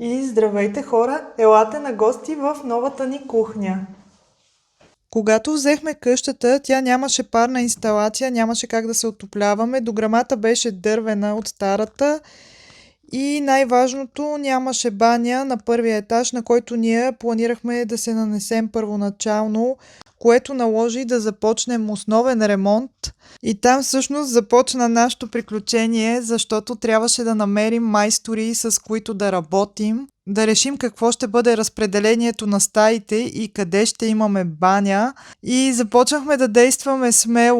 И здравейте хора, елате на гости в новата ни кухня. Когато взехме къщата, тя нямаше парна инсталация, нямаше как да се отопляваме. Дограмата беше дървена от старата и най-важното, нямаше баня на първия етаж, на който ние планирахме да се нанесем първоначално, което наложи да започнем основен ремонт. И там всъщност започна нашето приключение, защото трябваше да намерим майстори, с които да работим, да решим какво ще бъде разпределението на стаите и къде ще имаме баня. И започнахме да действаме смело.